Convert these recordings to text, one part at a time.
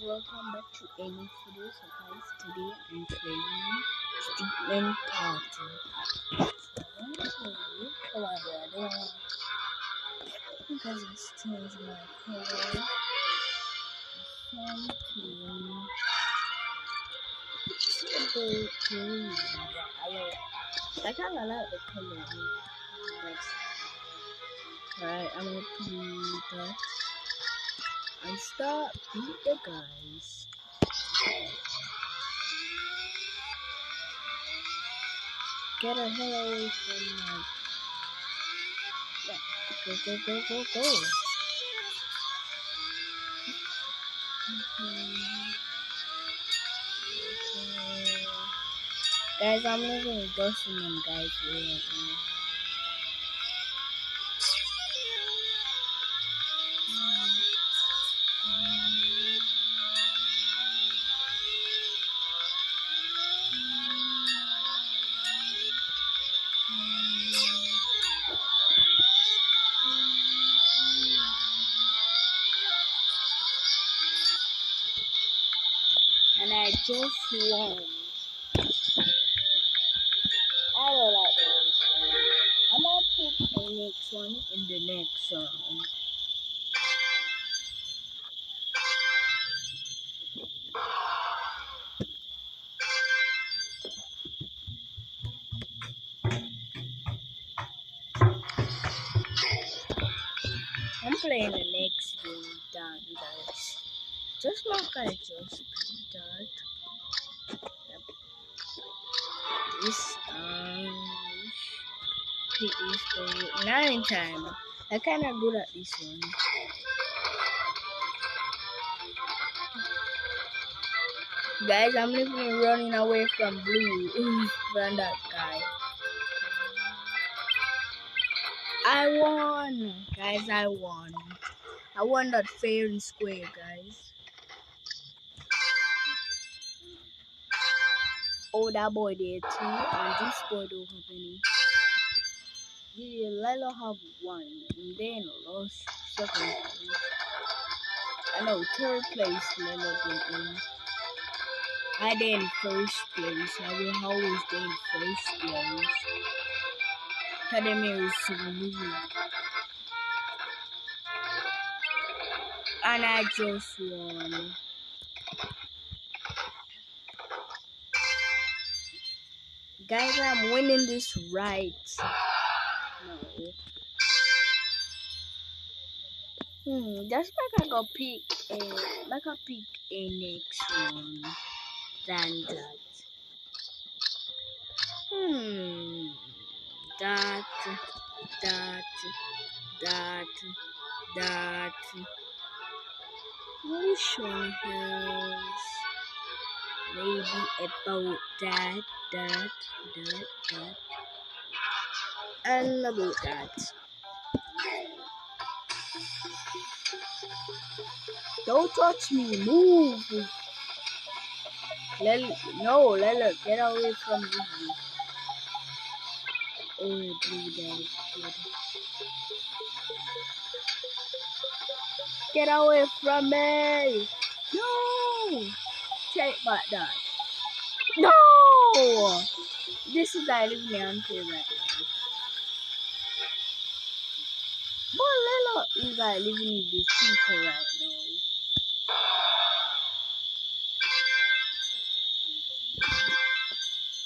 welcome back to a new video. So guys, today I'm playing Stickman Party. So I'm playing Colorado because it's changed my color. So I'm playing blue, yellow. I kinda like the color. Alright, I'm gonna put that and start beat the guys. Get a hell away from my... Yeah. Go. Guys, I'm living with ghosting them guys right now. And I just won. I don't like this one. I'm gonna pick the next one in the next round. I'm playing the next game down, guys. Just like I just picked that. Yep. This pick this for 9 times. I'm kinda good at this one. Guys, I'm literally running away from blue. From that guy. I won! Guys, I won. I won that fair and square, guys. Oh, that boy did too, and this boy don't have any. Yeah, Lilo have 1, and then lost 2nd. I know, 3rd place Lilo been in. I did in 1st place. I will always be in 1st place. Academy is so new. And I just won. Guys, I'm winning this right. No. Just like I go pick a next one than that. That. Which one else? Maybe about that. And about that. Don't touch me, move! Lelo, get away from me. Oh, blue guys. Get away from me! No! Take back that. No! This is I live me until right now. But Lelo is I living in the people right now.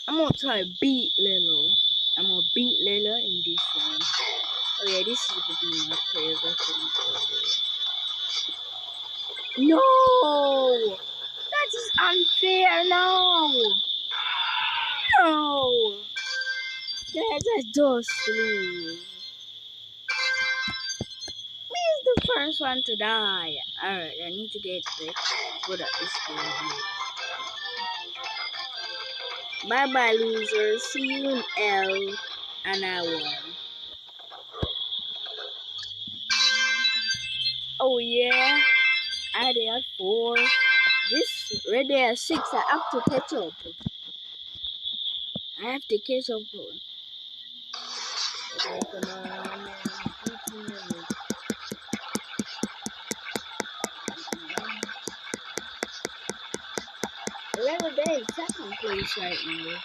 I'm gonna try beat Lelo. I'm gonna beat Lelo in this one. Oh yeah, this is gonna be my favorite thing. No! That is unfair now! No! Guys, I just lose. Me is the first one to die. Alright, I need to get good at this game. Bye bye, losers. See you in L. And I won. Oh yeah, I did at 4. This right there at 6. I have to catch up. Okay, come on. 18 minutes. level day second place right now.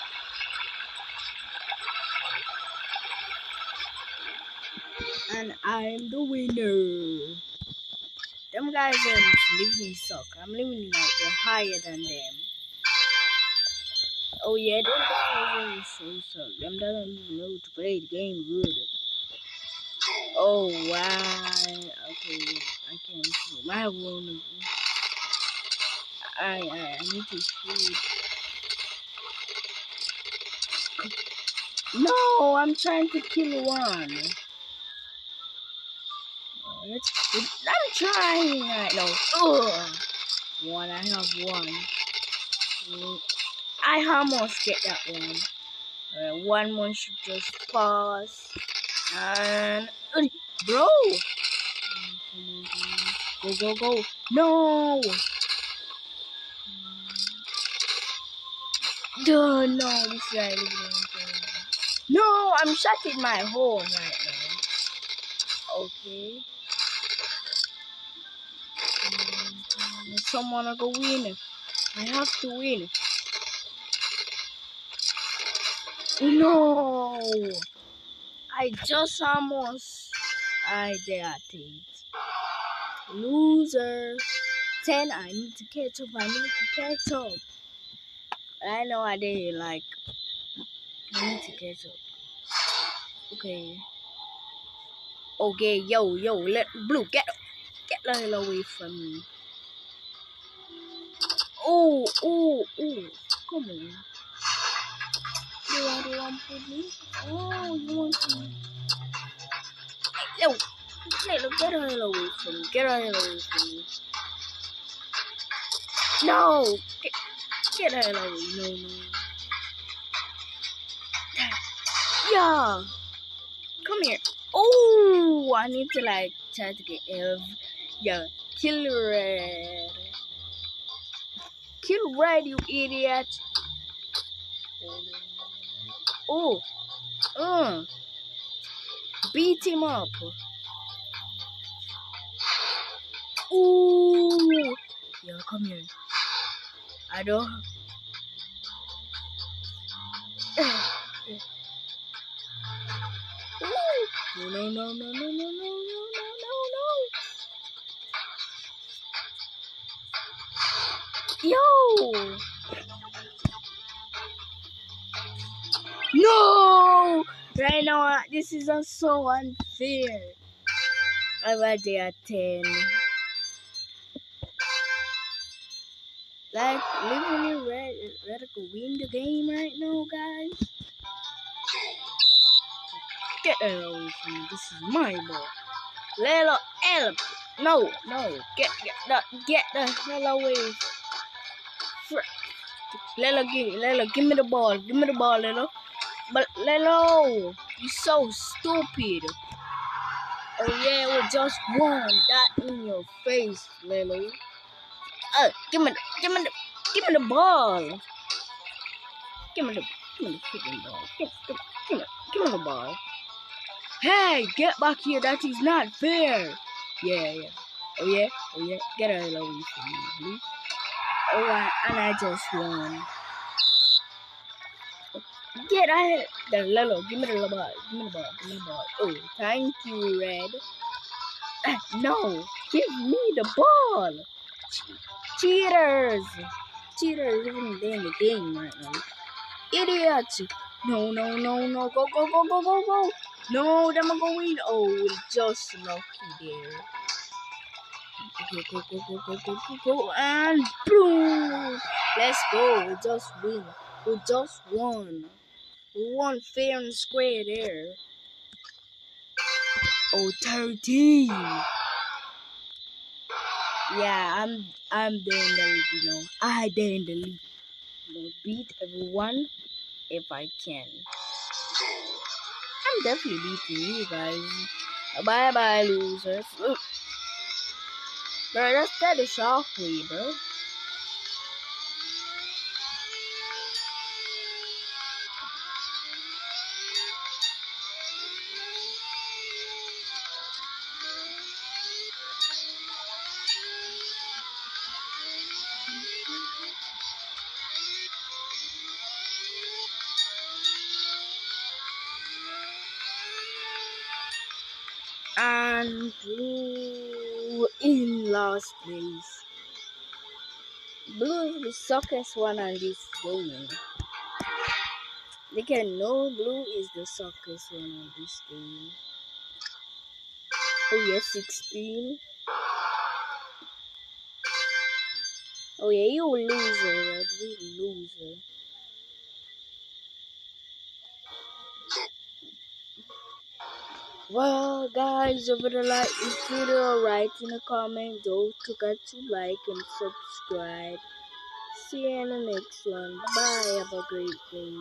And I'm the winner. Them guys literally suck. I'm literally like they're higher than them. Oh yeah, them guys so suck. Them doesn't know to play the game good. Oh wow. Okay, I can't shoot. I wanna. I need to shoot. No, I'm trying to kill one. I'm trying right now. Ugh. One, I have one. I almost get that one. One more should just pass. And bro, go go go! No, duh, no, this guy. No, I'm shutting my home right now. Okay. Someone go win. I have to win. No, I just almost. I dare it. Loser. 10. I need to catch up. I need to catch up. I know I did. Like, I need to catch up. Okay. Okay, yo, let Blue get the hell away from me. Oh, come on. You want to put me? Oh, you want to? Yo, get the hell away from me. Get the hell away from me. No, get the hell away. No. Yeah, come here. Oh, I need to like try to get yeah, kill red. Kill red, you idiot. Oh, beat him up. Ooh, yeah, come here. I don't. No. Yo. No. Right now, this is so unfair. I'm at the 10. Like, literally, Red could win the game right now, guys. Get the hell away from me. This is my ball. Little help. No. Get the hell away. Lelo, give me the ball. Give me the ball, Lelo. But Lelo, you're so stupid. Oh yeah, we just won. That in your face, Lelo. Give me the ball. Give me the freaking ball. Give me the ball. Hey, get back here. That is not fair. Yeah. Oh yeah. Get a hell away from me, please. Oh, and I just won. Get out the Lolo. Give me the ball. Oh, thank you, Red. No, give me the ball. Cheaters even in the game right now. Idiots. No. Go. No, them are going. Oh, just lucky there. Go. And boom. Let's go. We just win. We just won. We won fair and square there. Oh, 13. Yeah, I'm there in the league, you know. I there in the league. I'll beat everyone if I can. I'm definitely beating you guys. Bye, losers. Look. Bro, that is awfully, bro. and blue in last place. Blue is the suckest one on this game. They can know blue is the suckest one on this game. Oh yeah, 16. Oh yeah, you loser, Red. You loser. Well, guys, over the like this video, write in the comment. Don't forget to like and subscribe. See you in the next one. Bye. Have a great day.